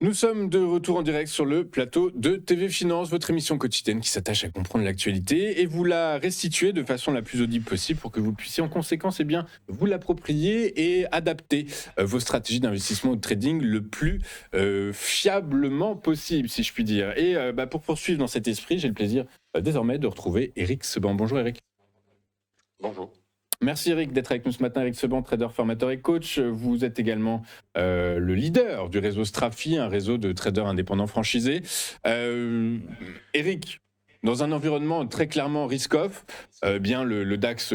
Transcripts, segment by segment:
Nous sommes de retour en direct sur le plateau de TV Finance, votre émission quotidienne qui s'attache à comprendre l'actualité et vous la restituer de façon la plus audible possible pour que vous puissiez en conséquence vous l'approprier et adapter vos stratégies d'investissement ou de trading le plus fiablement possible, si je puis dire. Et pour poursuivre dans cet esprit, j'ai le plaisir désormais de retrouver Eric Seban. Bonjour Eric. Bonjour. Merci Eric d'être avec nous ce matin. Eric Seban, trader, formateur et coach. Vous êtes également le leader du réseau Strafi, un réseau de traders indépendants franchisés. Eric, dans un environnement très clairement risk-off, bien le DAX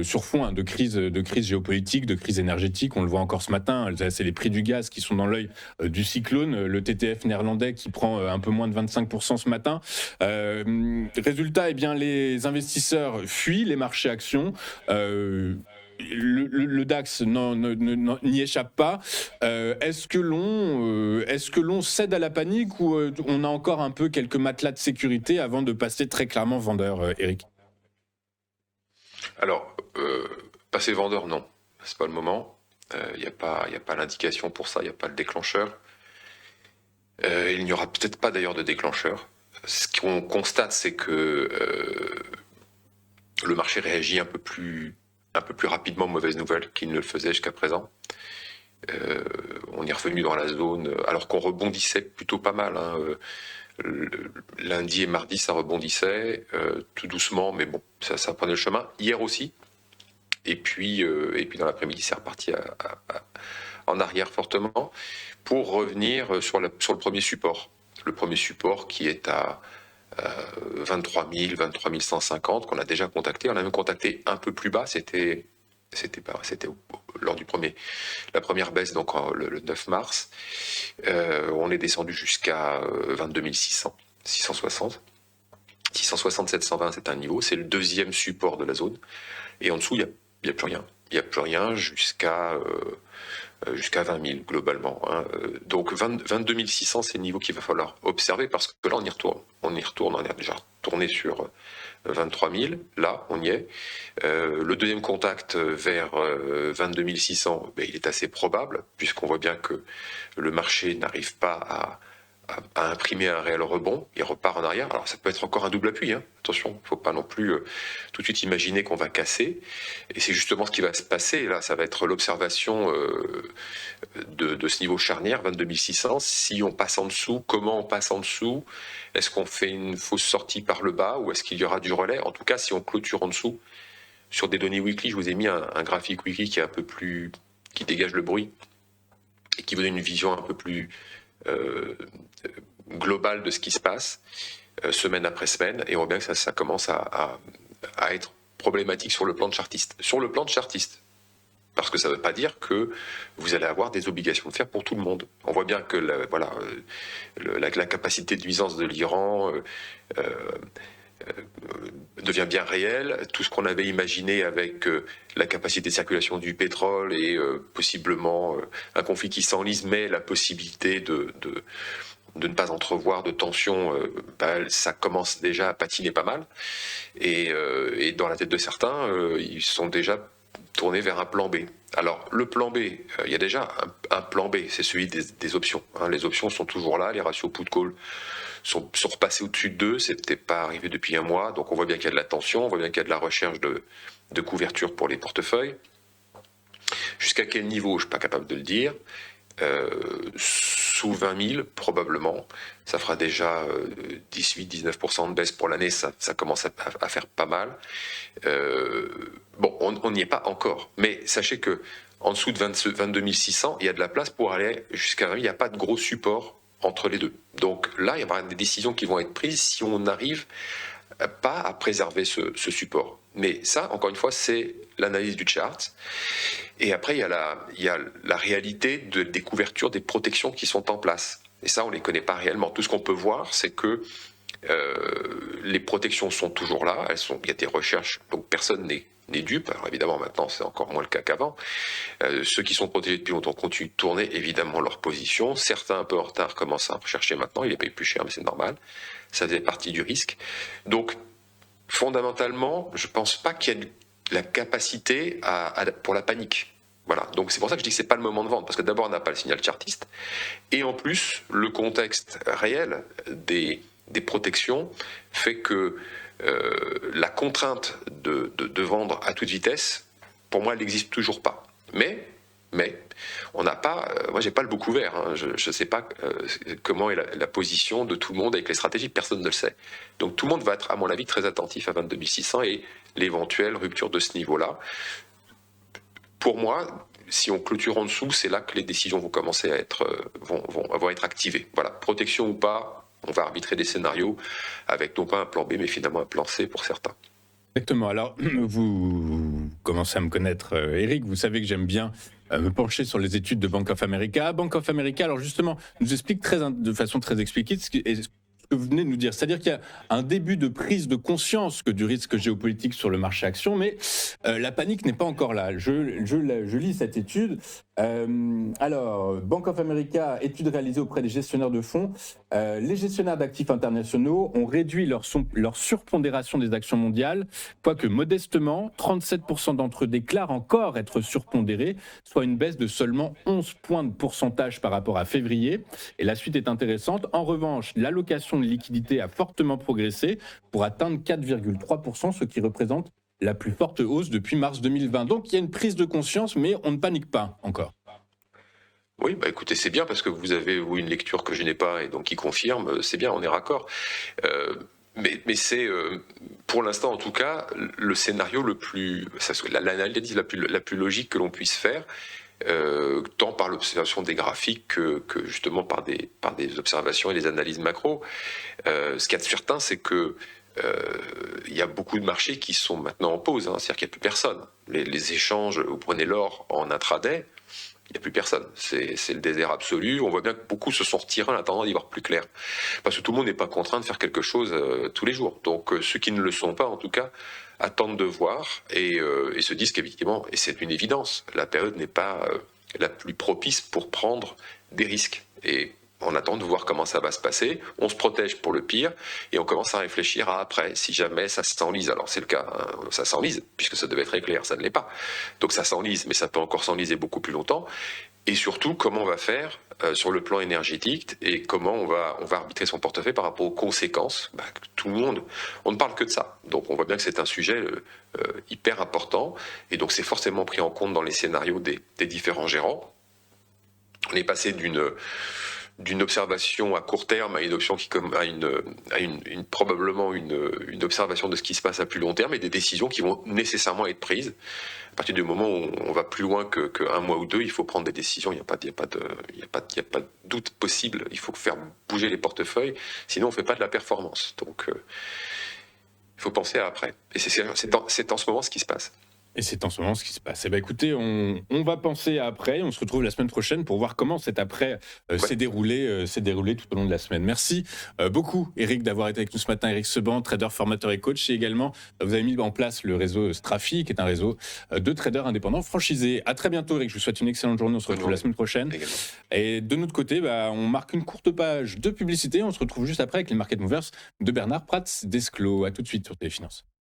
sur fond de crise géopolitique, de crise énergétique, on le voit encore ce matin, c'est les prix du gaz qui sont dans l'œil du cyclone, le TTF néerlandais qui prend un peu moins de 25% ce matin. Résultat, les investisseurs fuient les marchés actions. Le DAX n'y échappe pas. Est-ce que l'on cède à la panique ou on a encore un peu quelques matelas de sécurité avant de passer très clairement vendeur, Eric? Alors, passer vendeur, non. C'est pas le moment. Il n'y a pas l'indication pour ça, il n'y a pas le déclencheur. Il n'y aura peut-être pas d'ailleurs de déclencheur. Ce qu'on constate, c'est que le marché réagit un peu plus rapidement aux mauvaises nouvelles qu'il ne le faisait jusqu'à présent. On est revenu dans la zone, alors qu'on rebondissait plutôt pas mal. Lundi et mardi, ça rebondissait tout doucement, mais bon, ça prenait le chemin. Hier aussi. Et puis dans l'après-midi, c'est reparti en arrière fortement pour revenir sur le premier support. Le premier support qui est à 23 000, 23 150, qu'on a déjà contacté. On a même contacté un peu plus bas, c'était lors la première baisse, donc le 9 mars. On est descendu jusqu'à 22 600, 660. 660, 720, c'est un niveau, c'est le deuxième support de la zone. Et en dessous, il n'y a plus rien. Il n'y a plus rien jusqu'à 20 000 globalement. Donc 22 600, c'est le niveau qu'il va falloir observer parce que là, on y retourne. On est déjà retourné sur 23 000. Là, on y est. Le deuxième contact vers 22 600, il est assez probable puisqu'on voit bien que le marché n'arrive pas à imprimer un réel rebond, il repart en arrière. Alors ça peut être encore un double appui, attention, il ne faut pas non plus tout de suite imaginer qu'on va casser. Et c'est justement ce qui va se passer, là, ça va être l'observation de ce niveau charnière, 22 600. Si on passe en dessous, comment on passe en dessous? Est-ce qu'on fait une fausse sortie par le bas ou est-ce qu'il y aura du relais? En tout cas, si on clôture en dessous, sur des données weekly, je vous ai mis un graphique weekly qui est un peu plus, qui dégage le bruit et qui vous donne une vision un peu plus global de ce qui se passe semaine après semaine, et on voit bien que ça commence à être problématique sur le plan de chartiste. Sur le plan de chartiste, parce que ça ne veut pas dire que vous allez avoir des obligations de faire pour tout le monde. On voit bien que la capacité de nuisance de l'Iran devient bien réelle. Tout ce qu'on avait imaginé avec la capacité de circulation du pétrole et possiblement un conflit qui s'enlise, mais la possibilité de ne pas entrevoir de tension, ça commence déjà à patiner pas mal. Et dans la tête de certains, ils sont déjà tournés vers un plan B. Alors, le plan B, il y a déjà un plan B, c'est celui des options. Les options sont toujours là, les ratios put-call sont repassés au-dessus de 2, c'était pas arrivé depuis un mois, donc on voit bien qu'il y a de la tension, on voit bien qu'il y a de la recherche de couverture pour les portefeuilles. Jusqu'à quel niveau, je ne suis pas capable de le dire. Sous 20 000, probablement. Ça fera déjà 18-19% de baisse pour l'année, ça commence à faire pas mal. On n'y est pas encore, mais sachez que en dessous de 22 600, il y a de la place pour aller jusqu'à 20 000, il n'y a pas de gros support entre les deux. Donc là, il y aura des décisions qui vont être prises si on n'arrive pas à préserver ce support. Mais ça, encore une fois, c'est l'analyse du chart. Et après, il y a la réalité des couvertures, des protections qui sont en place. Et ça, on ne les connaît pas réellement. Tout ce qu'on peut voir, c'est que les protections sont toujours là. Il y a des recherches, donc personne n'est dupe. Alors évidemment, maintenant, c'est encore moins le cas qu'avant. Ceux qui sont protégés depuis longtemps continuent de tourner, évidemment, leur position. Certains, un peu en retard, commencent à rechercher maintenant. Ils les payent plus cher, mais c'est normal. Ça faisait partie du risque. Donc, fondamentalement, je ne pense pas qu'il y ait la capacité pour la panique. Voilà, donc c'est pour ça que je dis que c'est pas le moment de vendre, parce que d'abord on n'a pas le signal chartiste, et en plus le contexte réel des protections fait que la contrainte de vendre à toute vitesse, pour moi, elle n'existe toujours pas. Mais on n'a pas, moi j'ai pas le bouc ouvert, hein. Je ne sais pas comment est la position de tout le monde avec les stratégies, personne ne le sait. Donc tout le monde va être, à mon avis, très attentif à 22 600 et l'éventuelle rupture de ce niveau-là. Pour moi, si on clôture en dessous, c'est là que les décisions vont commencer à être, vont être activées. Voilà, protection ou pas, on va arbitrer des scénarios avec non pas un plan B, mais finalement un plan C pour certains. Exactement. Alors, vous commencez à me connaître, Eric. Vous savez que j'aime bien me pencher sur les études de Bank of America. Bank of America, alors justement, nous explique de façon très explicite ce que vous venez de nous dire. C'est-à-dire qu'il y a un début de prise de conscience du risque géopolitique sur le marché action, mais la panique n'est pas encore là. Je lis cette étude. Alors, Bank of America, étude réalisée auprès des gestionnaires de fonds. Les gestionnaires d'actifs internationaux ont réduit leur surpondération des actions mondiales, quoique modestement, 37% d'entre eux déclarent encore être surpondérés, soit une baisse de seulement 11 points de pourcentage par rapport à février. Et la suite est intéressante. En revanche, l'allocation de liquidité a fortement progressé pour atteindre 4,3%, ce qui représente la plus forte hausse depuis mars 2020. Donc il y a une prise de conscience, mais on ne panique pas encore. Oui, bah écoutez, c'est bien parce que vous avez une lecture que je n'ai pas et donc qui confirme, c'est bien, on est raccord. Mais c'est, pour l'instant en tout cas, le scénario le plus, l'analyse la plus logique que l'on puisse faire, tant par l'observation des graphiques que justement par des observations et des analyses macro. Ce qu'il y a de certain, c'est que il y a beaucoup de marchés qui sont maintenant en pause, hein, c'est-à-dire qu'il n'y a plus personne. Les échanges, vous prenez l'or en intraday, il n'y a plus personne. C'est le désert absolu. On voit bien que beaucoup se sont retirés en attendant d'y voir plus clair. Parce que tout le monde n'est pas contraint de faire quelque chose tous les jours. Donc ceux qui ne le sont pas, en tout cas, attendent de voir et se disent qu'effectivement, et c'est une évidence, la période n'est pas la plus propice pour prendre des risques. Et on attend de voir comment ça va se passer, on se protège pour le pire, et on commence à réfléchir à après, si jamais ça s'enlise. Alors c'est le cas, hein, ça s'enlise, puisque ça devait être éclair, ça ne l'est pas. Donc ça s'enlise, mais ça peut encore s'enliser beaucoup plus longtemps. Et surtout, comment on va faire sur le plan énergétique, et comment on va arbitrer son portefeuille par rapport aux conséquences. Tout le monde, on ne parle que de ça. Donc on voit bien que c'est un sujet hyper important, et donc c'est forcément pris en compte dans les scénarios des différents gérants. On est passé d'une observation à court terme à une option qui probablement une observation de ce qui se passe à plus long terme et des décisions qui vont nécessairement être prises. À partir du moment où on va plus loin qu'un mois ou deux, il faut prendre des décisions, il n'y a pas de doute possible, il faut faire bouger les portefeuilles, sinon on ne fait pas de la performance. Donc il faut penser à après. Et c'est en ce moment ce qui se passe. Et c'est en ce moment ce qui se passe. Eh bien, écoutez, on va penser à après. On se retrouve la semaine prochaine pour voir comment cet après s'est déroulé tout au long de la semaine. Merci beaucoup, Eric, d'avoir été avec nous ce matin. Eric Seban, trader, formateur et coach. Et également, vous avez mis en place le réseau Strafi, qui est un réseau de traders indépendants franchisés. À très bientôt, Eric. Je vous souhaite une excellente journée. On se retrouve la semaine prochaine. Également. Et de notre côté, on marque une courte page de publicité. On se retrouve juste après avec les Market Movers de Bernard Prats d'Esclos. À tout de suite sur Téléfinance.